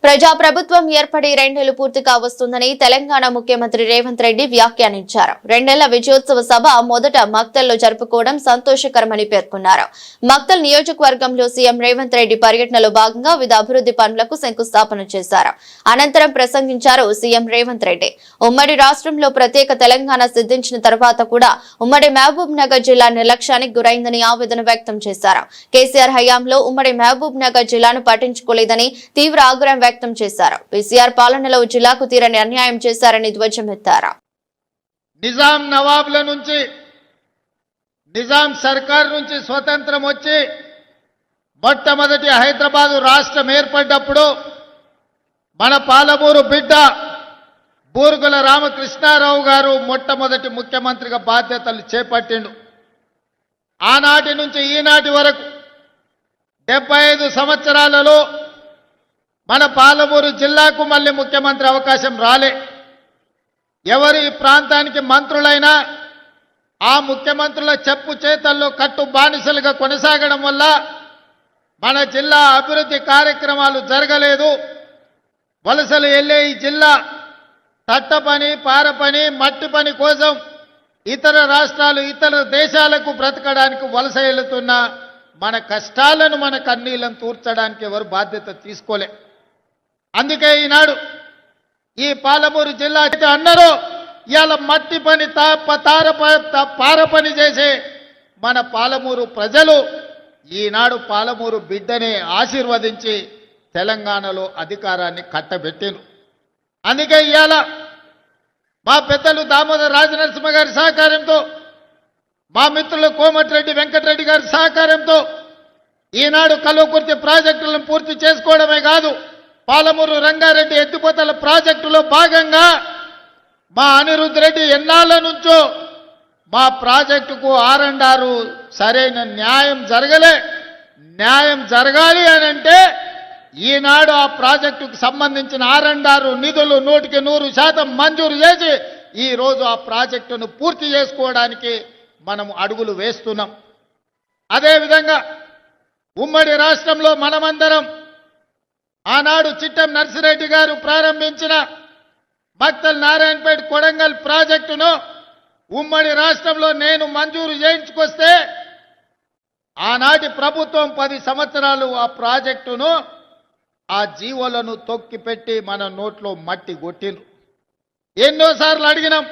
ప్రజాప్రభుత్వం ఏర్పడి 2 నెలలు పూర్తిగా వస్తుందని తెలంగాణ ముఖ్యమంత్రి రేవంత్ రెడ్డి వ్యాఖ్యానించారు. 2 నెలల విజయోత్సవ సభ మొదట మక్తల్లో జరుపుకోవడం సంతోషకరమని పేర్కొన్నారు. మక్తల్ నియోజకవర్గంలో సీఎం రేవంత్ రెడ్డి పర్యటనలో భాగంగా వివిధ అభివృద్ధి పనులకు శంకుస్థాపన చేశారు. అనంతరం ప్రసంగించారు సీఎం రేవంత్ రెడ్డి. ఉమ్మడి రాష్ట్రంలో ప్రత్యేక తెలంగాణ సిద్ధించిన తర్వాత కూడా ఉమ్మడి మహబూబ్ నగర్ జిల్లా నిర్లక్ష్యానికి గురైందని ఆవేదన వ్యక్తం చేశారు. కేసీఆర్ హయాంలో ఉమ్మడి మహబూబ్ నగర్ జిల్లాను పట్టించుకోలేదని తీవ్ర ఆగ్రహం వ్యక్తం చేశారు. కేసీఆర్ పాలనలో జిల్లాకు తీరని అన్యాయం చేశారని ధ్వజమెత్తారు. నిజాం నవాబ్ల నుంచి నిజాం సర్కార్ నుంచి స్వతంత్రం వచ్చి మొట్టమొదటి హైదరాబాద్ రాష్ట్రం ఏర్పడ్డప్పుడు మన పాలమూరు బిడ్డ బూరుగుల రామకృష్ణారావు గారు మొట్టమొదటి ముఖ్యమంత్రిగా బాధ్యతలు చేపట్టిండు. ఆనాటి నుంచి ఈనాటి వరకు 75 సంవత్సరాలలో మన పాలమూరు జిల్లాకు మళ్ళీ ముఖ్యమంత్రి అవకాశం రాలే. ఎవరు ఈ ప్రాంతానికి మంత్రులైనా ఆ ముఖ్యమంత్రుల చెప్పు చేతల్లో కట్టు బానిసలుగా కొనసాగడం వల్ల మన జిల్లా అభివృద్ధి కార్యక్రమాలు జరగలేదు. వలసలు వెళ్ళే ఈ జిల్లా తట్ట పని, పార పని, మట్టి పని కోసం ఇతర రాష్ట్రాలు, ఇతర దేశాలకు బ్రతకడానికి వలస వెళుతున్న మన కష్టాలను, మన కన్నీళ్లను తూర్చడానికి ఎవరు బాధ్యత తీసుకోలే. అందుకే ఈనాడు ఈ పాలమూరు జిల్లా అన్నారో ఇవాళ మట్టి పని, పార పని చేసే మన పాలమూరు ప్రజలు ఈనాడు పాలమూరు బిడ్డనే ఆశీర్వదించి తెలంగాణలో అధికారాన్ని కట్టబెట్టిను. అందుకే ఇవాళ మా పెద్దలు దామోదర్ రాజనరసింహ గారి సహకారంతో, మా మిత్రులు కోమటిరెడ్డి వెంకటరెడ్డి గారి సహకారంతో ఈనాడు కల్వకుర్తి ప్రాజెక్టులను పూర్తి చేసుకోవడమే కాదు, పాలమూరు రంగారెడ్డి ఎత్తిపోతల ప్రాజెక్టులో భాగంగా మా అనిరుద్ధ్ రెడ్డి ఎన్నాళ్ళ నుంచో మా ప్రాజెక్టుకు ఆర్&ఆర్ సరైన న్యాయం జరగలే. న్యాయం జరగాలి అని అంటే ఈనాడు ఆ ప్రాజెక్టుకు సంబంధించిన ఆర్&ఆర్ నిధులు 100% మంజూరు చేసి ఈరోజు ఆ ప్రాజెక్టును పూర్తి చేసుకోవడానికి మనం అడుగులు వేస్తున్నాం. అదేవిధంగా ఉమ్మడి రాష్ట్రంలో మనమందరం ఆనాడు చిట్టం నర్సిరెడ్డి గారు ప్రారంభించిన మక్తల్ నారాయణపేట కొడంగల్ ప్రాజెక్టును ఉమ్మడి రాష్ట్రంలో నేను మంజూరు చేయించుకొస్తే ఆనాటి ప్రభుత్వం 10 సంవత్సరాలు ఆ ప్రాజెక్టును, ఆ జీవోలను తొక్కిపెట్టి మన నోట్లో మట్టి కొట్టిండ్రు. ఎన్నోసార్లు అడిగినాం,